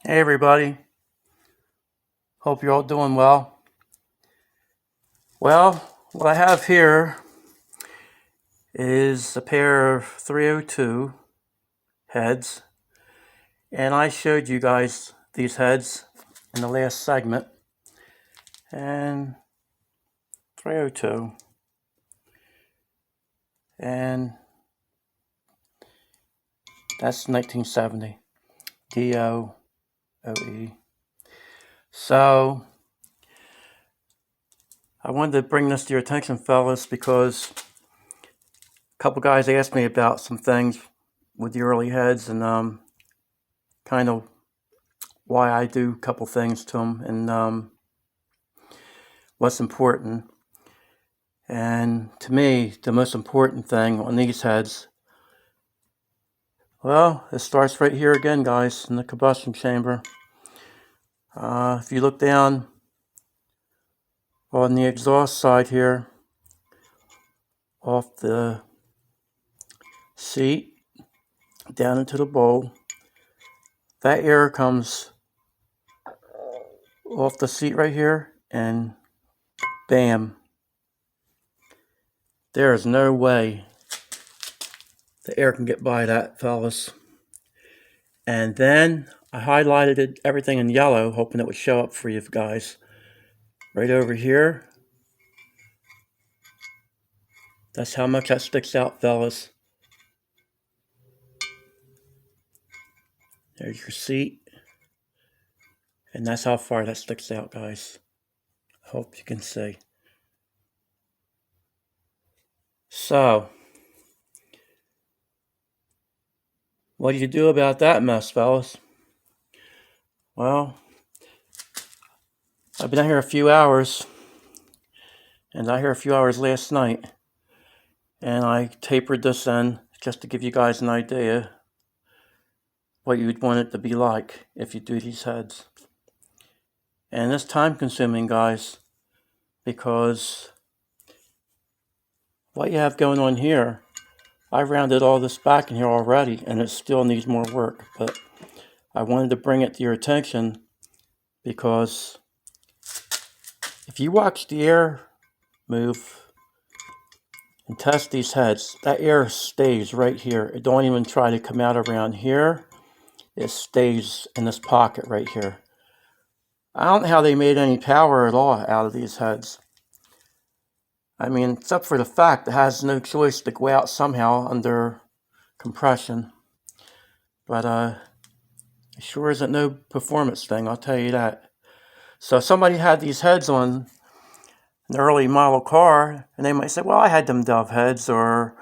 Hey everybody, hope you're all doing well. Well, what I have here is a pair of 302 heads, and I showed you guys these heads in the last segment. And 302, and that's 1970, DOOE. So I wanted to bring this to your attention, fellas, because a couple guys asked me about some things with the early heads and kind of why I do a couple things to them and what's important. And to me, the most important thing on these heads, well, it starts right here again, guys, in the combustion chamber. If you look down on the exhaust side here, off the seat, down into the bowl, that air comes off the seat right here, and bam, there is no way the air can get by that, fellas. And then I highlighted everything in yellow, hoping it would show up for you guys. Right over here. That's how much that sticks out, fellas. There's your seat. And that's how far that sticks out, guys. I hope you can see. So, what do you do about that mess, fellas? Well, I've been out here a few hours, and I here a few hours last night, and I tapered this in just to give you guys an idea what you'd want it to be like if you do these heads. And it's time consuming, guys, because what you have going on here, I rounded all this back in here already, and it still needs more work, but I wanted to bring it to your attention because if you watch the air move and test these heads, that air stays right here. It don't even try to come out around here. It stays in this pocket right here. I don't know how they made any power at all out of these heads. I mean, except for the fact it has no choice to go out somehow under compression. But it sure isn't no performance thing, I'll tell you that. So if somebody had these heads on an early model car, and they might say, well, I had them Dove heads or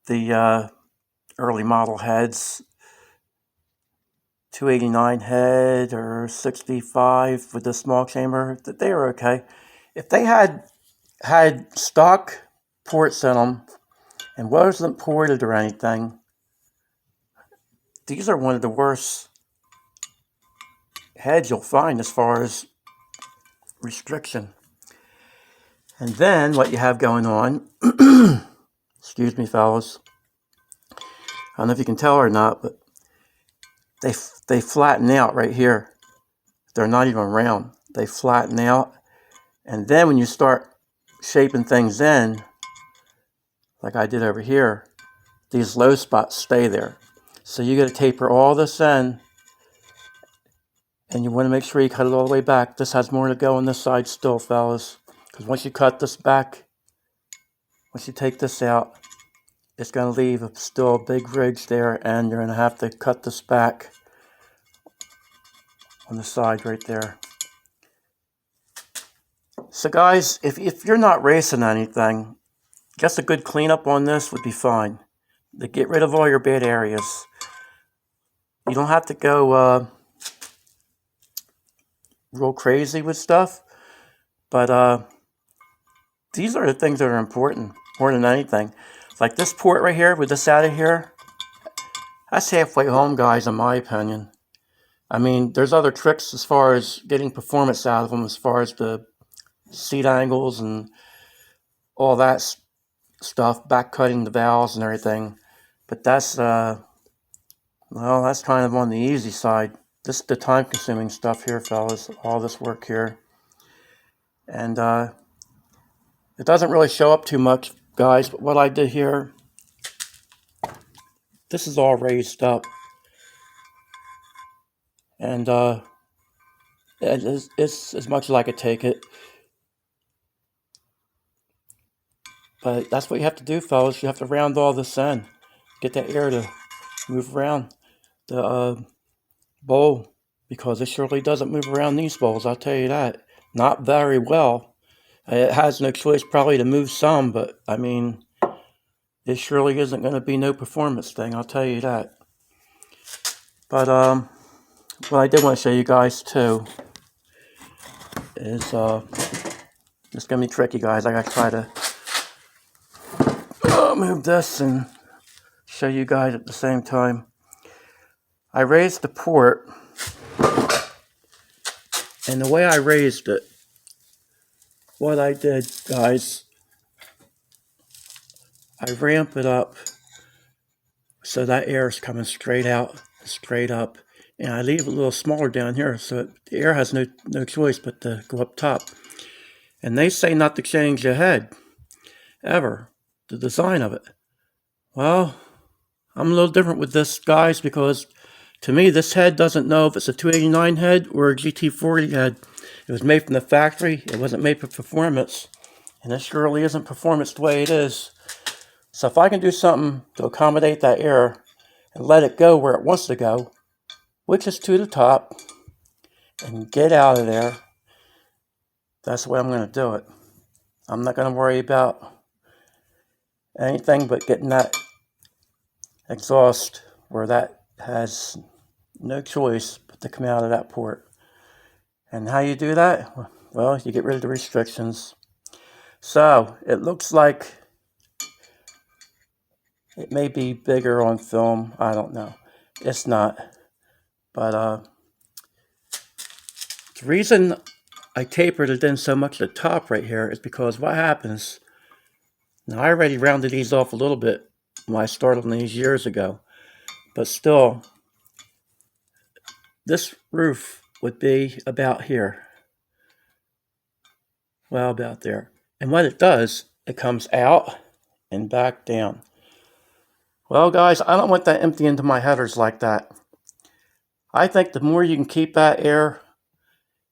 the early model heads, 289 head or 65 with the small chamber, that they were okay. If they had stock ports in them and wasn't ported or anything, these are one of the worst heads you'll find as far as restriction. And then what you have going on, excuse me, fellas, I don't know if you can tell or not, but they flatten out right here. They're not even round. They flatten out. And then when you start shaping things in, like I did over here, these low spots stay there. So you got to taper all this in, and you want to make sure you cut it all the way back. This has more to go on this side still, fellas, because once you cut this back, once you take this out, it's going to leave still a big ridge there, and you're going to have to cut this back on the side right there. So guys, if you're not racing anything, just a good cleanup on this would be fine. To get rid of all your bad areas. You don't have to go real crazy with stuff, but these are the things that are important more than anything. Like this port right here with this out of here, that's halfway home, guys, in my opinion. I mean, there's other tricks as far as getting performance out of them, as far as the seat angles and all that stuff, back cutting the valves and everything. But that's, well, that's kind of on the easy side. this is the time-consuming stuff here, fellas. All this work here, and it doesn't really show up too much, guys. But what I did here, this is all raised up, and it's as much as I could take it. But that's what you have to do, fellas. You have to round all this in, get that air to move around the bowl, because it surely doesn't move around these bowls, I'll tell you that. Not very well. It has no choice probably to move some, but I mean, it surely isn't going to be no performance thing, I'll tell you that. But what I did want to show you guys too is it's going to be tricky, guys. I got to try to move this and show you guys at the same time. I raised the port, and the way I raised it, what I did, guys, I ramp it up so that air is coming straight out, straight up, and I leave it a little smaller down here so the air has no choice but to go up top. And they say not to change the head, ever, the design of it. Well, I'm a little different with this, guys, because to me, this head doesn't know if it's a 289 head or a GT40 head. It was made from the factory. It wasn't made for performance. And it surely isn't performance the way it is. So if I can do something to accommodate that air and let it go where it wants to go, which is to the top, and get out of there, that's the way I'm going to do it. I'm not going to worry about anything but getting that exhaust where that has no choice but to come out of that port. And how you do that? Well, you get rid of the restrictions. So it looks like it may be bigger on film. I don't know. It's not. But the reason I tapered it in so much at the top right here is because what happens, now I already rounded these off a little bit when I started on these years ago, but still, this roof would be about here. Well, about there. And what it does, it comes out and back down. Well, guys, I don't want that empty into my headers like that. I think the more you can keep that air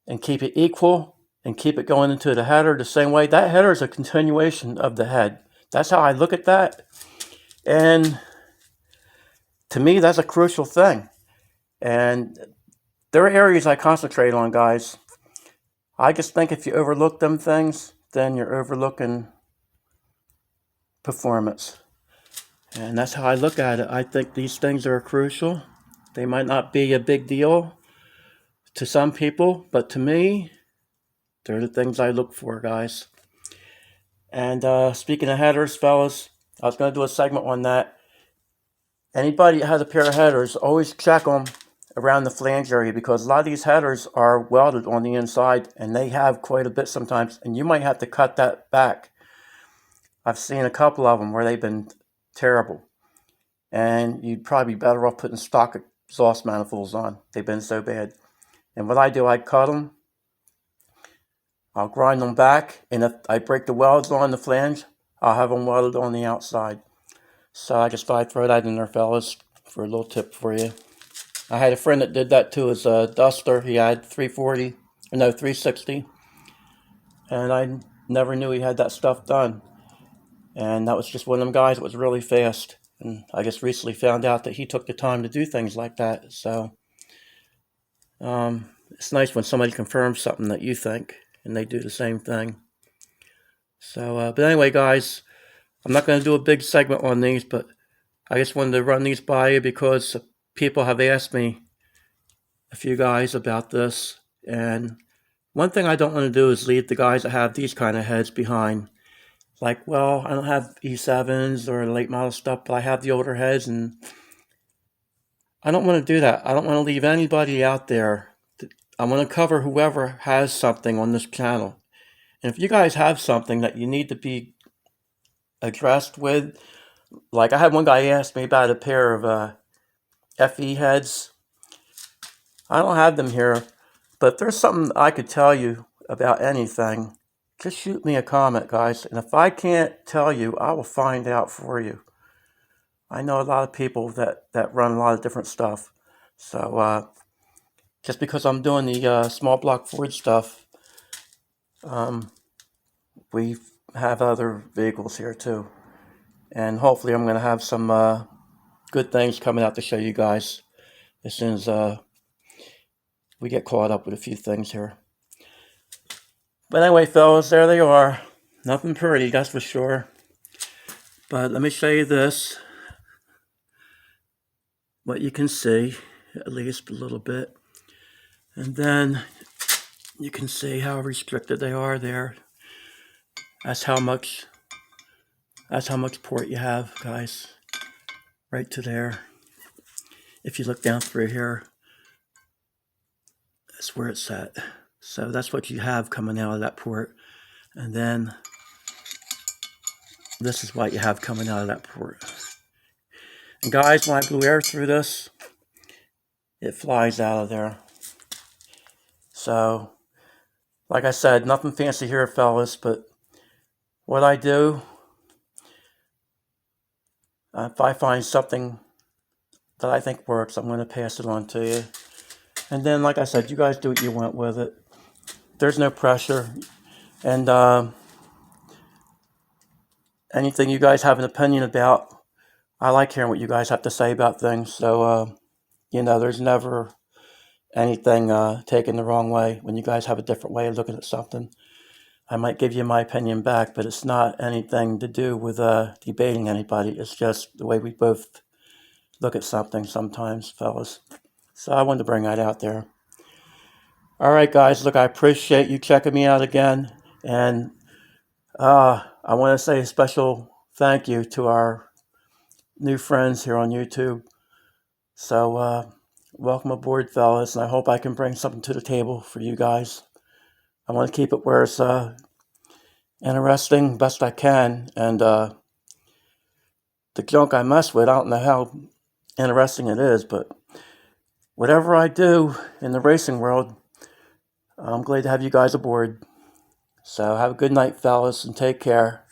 and keep it equal and keep it going into the header the same way, that header is a continuation of the head. That's how I look at that. And to me, that's a crucial thing. And there are areas I concentrate on, guys. I just think if you overlook them things, then you're overlooking performance. And that's how I look at it. I think these things are crucial. They might not be a big deal to some people, but to me, they're the things I look for, guys. And speaking of headers, fellas, I was going to do a segment on that. Anybody that has a pair of headers, always check them around the flange area, because a lot of these headers are welded on the inside, and they have quite a bit sometimes, and you might have to cut that back. I've seen a couple of them where they've been terrible, and you'd probably be better off putting stock exhaust manifolds on. They've been so bad. And what I do, I cut them, I'll grind them back, and if I break the welds on the flange, I'll have them welded on the outside. So I just thought I'd throw that in there, fellas, for a little tip for you. I had a friend that did that too. His Duster, he had 360, and I never knew he had that stuff done. And that was just one of them guys that was really fast. And I just recently found out that he took the time to do things like that. So it's nice when somebody confirms something that you think, and they do the same thing. So, but anyway, guys, I'm not going to do a big segment on these, but I just wanted to run these by you because people have asked me, a few guys, about this. And one thing I don't want to do is leave the guys that have these kind of heads behind. Like, well, I don't have E7s or late model stuff, but I have the older heads, and I don't want to do that. I don't want to leave anybody out there. I want to cover whoever has something on this channel. And if you guys have something that you need to be addressed with, like I had one guy ask me about a pair of FE heads. I don't have them here, but if there's something I could tell you about anything, just shoot me a comment, guys. And if I can't tell you, I will find out for you. I know a lot of people that run a lot of different stuff. So just because I'm doing the small block Ford stuff, we have other vehicles here too. And hopefully I'm going to have some good things coming out to show you guys as soon as we get caught up with a few things here. But anyway, fellas, there they are. Nothing pretty, that's for sure. But let me show you this. What you can see, at least a little bit. And then you can see how restricted they are there. That's how much port you have, guys. Right to there. If you look down through here, that's where it's at. So that's what you have coming out of that port. And then this is what you have coming out of that port. And guys, when I blew air through this, it flies out of there. So, like I said, nothing fancy here, fellas, but what I do, if I find something that I think works, I'm going to pass it on to you. And then, like I said, you guys do what you want with it. There's no pressure. And anything you guys have an opinion about, I like hearing what you guys have to say about things. So, there's never anything taken the wrong way when you guys have a different way of looking at something. I might give you my opinion back, but it's not anything to do with debating anybody. It's just the way we both look at something sometimes, fellas. So I wanted to bring that out there. All right, guys, look, I appreciate you checking me out again. And I want to say a special thank you to our new friends here on YouTube. So welcome aboard, fellas, and I hope I can bring something to the table for you guys. I want to keep it where it's interesting best I can, and the junk I mess with, I don't know how interesting it is, but whatever I do in the racing world, I'm glad to have you guys aboard. So have a good night, fellas, and take care.